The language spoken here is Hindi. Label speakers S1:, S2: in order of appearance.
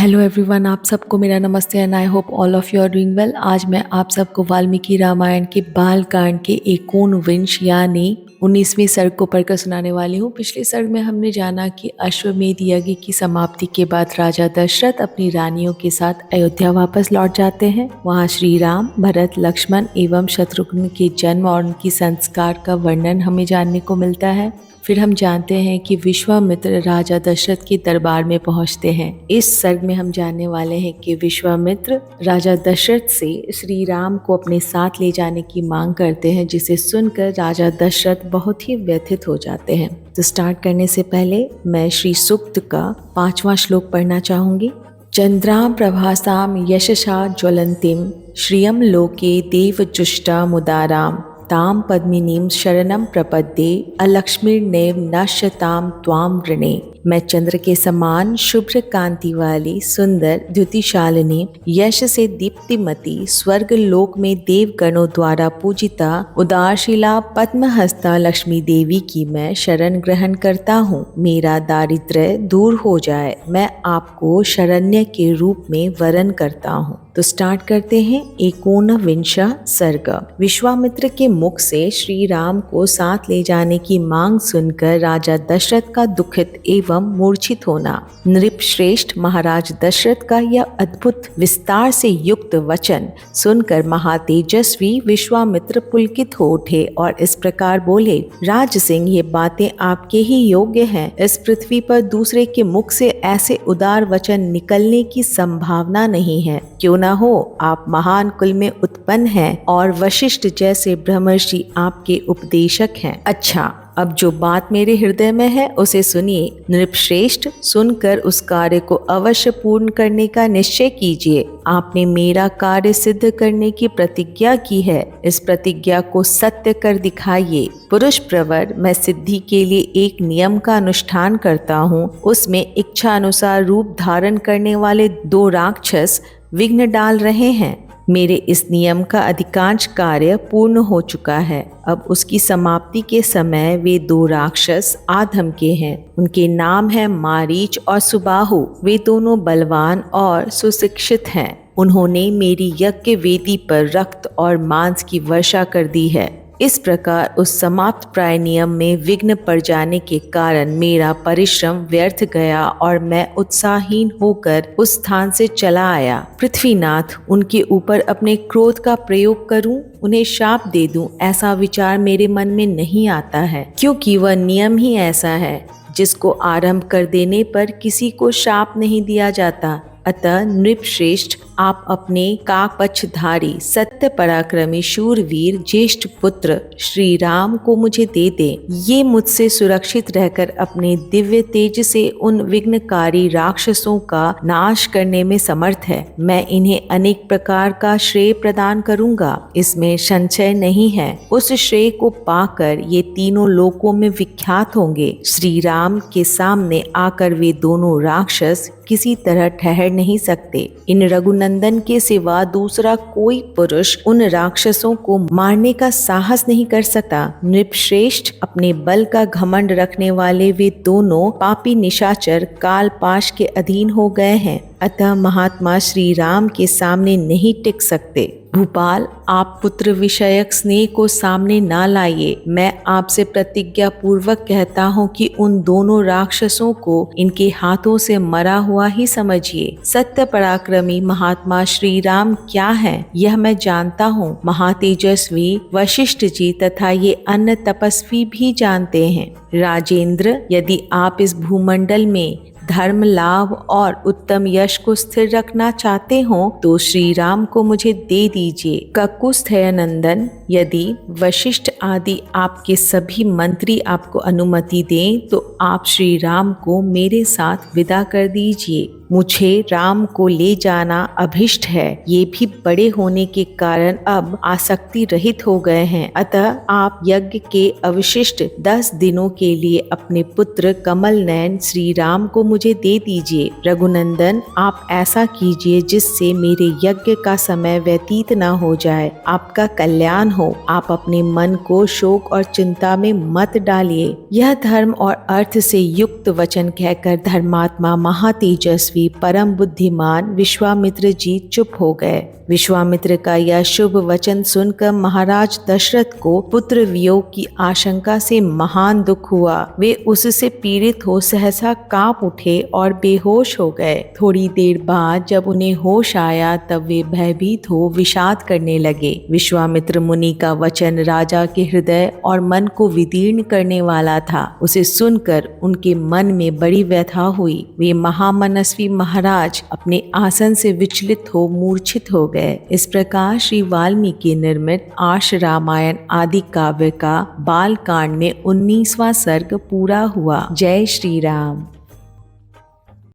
S1: हेलो एवरीवन, आप सबको मेरा नमस्ते and I hope all of you are doing well. आज मैं आप सबको वाल्मीकि रामायण के बालकांड के एकोनविंश यानी 19वीं सर्ग को पढ़कर सुनाने वाली हूँ। पिछले सर्ग में हमने जाना कि अश्वमेध यज्ञ की समाप्ति के बाद राजा दशरथ अपनी रानियों के साथ अयोध्या वापस लौट जाते हैं। वहाँ श्री राम, भरत, लक्ष्मण एवं शत्रुघ्न के जन्म और उनकी संस्कार का वर्णन हमें जानने को मिलता है। फिर हम जानते हैं कि विश्वामित्र राजा दशरथ के दरबार में पहुंचते हैं। इस सर्ग में हम जानने वाले हैं कि विश्वामित्र राजा दशरथ से श्री राम को अपने साथ ले जाने की मांग करते हैं, जिसे सुनकर राजा दशरथ बहुत ही व्यथित हो जाते हैं। तो स्टार्ट करने से पहले मैं श्री सूक्त का 5वां श्लोक पढ़ना चाहूंगी। चंद्रां प्रभासां यशसा ज्वलंतीं श्रियं लोके देवजुष्टा मुदाराम ताम पद्मिनीम शरणम प्रपद्ये अलक्ष्मीर्नैव नश्यताम त्वाम वृणे। मैं चंद्र के समान शुभ्र कांति वाली सुंदर द्युतिशालिनी, यश से दीप्तिमती, स्वर्ग लोक में देवगणों द्वारा पूजिता उदारशिला पद्महस्ता लक्ष्मी देवी की मैं शरण ग्रहण करता हूँ। मेरा दारिद्र्य दूर हो जाए, मैं आपको शरण्य के रूप में वरण करता हूँ। तो स्टार्ट करते हैं 19वां सर्ग। विश्वामित्र के मुख से श्री राम को साथ ले जाने की मांग सुनकर राजा दशरथ का दुखित एवं मूर्छित होना। नृपश्रेष्ठ महाराज दशरथ का यह अद्भुत विस्तार से युक्त वचन सुनकर महातेजस्वी विश्वामित्र पुलकित हो उठे और इस प्रकार बोले, राज सिंह, ये बातें आपके ही योग्य हैं। इस पृथ्वी पर दूसरे के मुख से ऐसे उदार वचन निकलने की संभावना नहीं है। क्यों न हो, आप महान कुल में उत्पन्न हैं और वशिष्ठ जैसे ब्रह्मर्षि आपके उपदेशक हैं। अच्छा, अब जो बात मेरे हृदय में है उसे सुनिए। नृपश्रेष्ठ, सुनकर उस कार्य को अवश्य पूर्ण करने का निश्चय कीजिए। आपने मेरा कार्य सिद्ध करने की प्रतिज्ञा की है, इस प्रतिज्ञा को सत्य कर दिखाइए। पुरुष प्रवर मैं सिद्धि के लिए एक नियम का अनुष्ठान करता हूँ। उसमें इच्छा अनुसार रूप धारण करने वाले 2 राक्षस विघ्न डाल रहे हैं। मेरे इस नियम का अधिकांश कार्य पूर्ण हो चुका है। अब उसकी समाप्ति के समय वे 2 राक्षस आधम के हैं। उनके नाम है मारीच और सुबाहु। वे दोनों बलवान और सुशिक्षित हैं। उन्होंने मेरी यज्ञ वेदी पर रक्त और मांस की वर्षा कर दी है। इस प्रकार उस समाप्त प्राय नियम में विघ्न पड़ जाने के कारण मेरा परिश्रम व्यर्थ गया और मैं उत्साहहीन होकर उस स्थान से चला आया। पृथ्वीनाथ, उनके ऊपर अपने क्रोध का प्रयोग करूं, उन्हें शाप दे दूं, ऐसा विचार मेरे मन में नहीं आता है, क्योंकि वह नियम ही ऐसा है जिसको आरंभ कर देने पर किसी को शाप नहीं दिया जाता। अतः नृपश्रेष्ठ, आप अपने काकपक्षधारी सत्य पराक्रमी शूरवीर ज्येष्ठ पुत्र श्री राम को मुझे दे दें। ये मुझसे सुरक्षित रहकर अपने दिव्य तेज से उन विघ्नकारी राक्षसों का नाश करने में समर्थ है। मैं इन्हें अनेक प्रकार का श्रेय प्रदान करूंगा, इसमें संशय नहीं है। उस श्रेय को पाकर ये तीनों लोकों में विख्यात होंगे। श्री राम के सामने आकर वे दोनों राक्षस किसी तरह ठहर नहीं सकते। इन रघुनंदन के सिवा दूसरा कोई पुरुष उन राक्षसों को मारने का साहस नहीं कर सकता। नृपश्रेष्ठ, अपने बल का घमंड रखने वाले वे दोनों पापी निशाचर कालपाश के अधीन हो गए हैं, अतः महात्मा श्री राम के सामने नहीं टिक सकते। भूपाल, आप पुत्र विषयक स्नेह को सामने ना लाइए। मैं आपसे प्रतिज्ञा पूर्वक कहता हूँ कि उन दोनों राक्षसों को इनके हाथों से मरा हुआ ही समझिए। सत्य पराक्रमी महात्मा श्री राम क्या है यह मैं जानता हूँ। महातेजस्वी वशिष्ठ जी तथा ये अन्य तपस्वी भी जानते हैं। राजेंद्र, यदि आप इस भूमंडल में धर्म, लाभ और उत्तम यश को स्थिर रखना चाहते हो तो श्री राम को मुझे दे दीजिए। ककुस्थय नंदन, यदि वशिष्ठ आदि आपके सभी मंत्री आपको अनुमति दें तो आप श्री राम को मेरे साथ विदा कर दीजिए। मुझे राम को ले जाना अभिष्ट है। ये भी बड़े होने के कारण अब आसक्ति रहित हो गए हैं, अतः आप यज्ञ के अवशिष्ट 10 दिनों के लिए अपने पुत्र कमल नयन श्री राम को मुझे दे दीजिए। रघुनंदन, आप ऐसा कीजिए जिससे मेरे यज्ञ का समय व्यतीत न हो जाए। आपका कल्याण हो। आप अपने मन को शोक और चिंता में मत डालिए। यह धर्म और अर्थ से युक्त वचन कहकर धर्मात्मा महातेजस्वी के परम बुद्धिमान विश्वामित्र जी चुप हो गए। विश्वामित्र का यह शुभ वचन सुनकर महाराज दशरथ को पुत्र वियोग की आशंका से महान दुख हुआ। वे उससे पीड़ित हो सहसा कांप उठे और बेहोश हो गए। थोड़ी देर बाद जब उन्हें होश आया तब वे भयभीत हो विषाद करने लगे। विश्वामित्र मुनि का वचन राजा के हृदय और मन को विदीर्ण करने वाला था। उसे सुनकर उनके मन में बड़ी व्यथा हुई। वे महामनस्वी महाराज अपने आसन से विचलित हो मूर्छित हो गए। इस प्रकार श्री वाल्मीकि निर्मित आर्ष रामायण आदि काव्य का बाल कांड में 19वां सर्ग पूरा हुआ। जय श्री राम।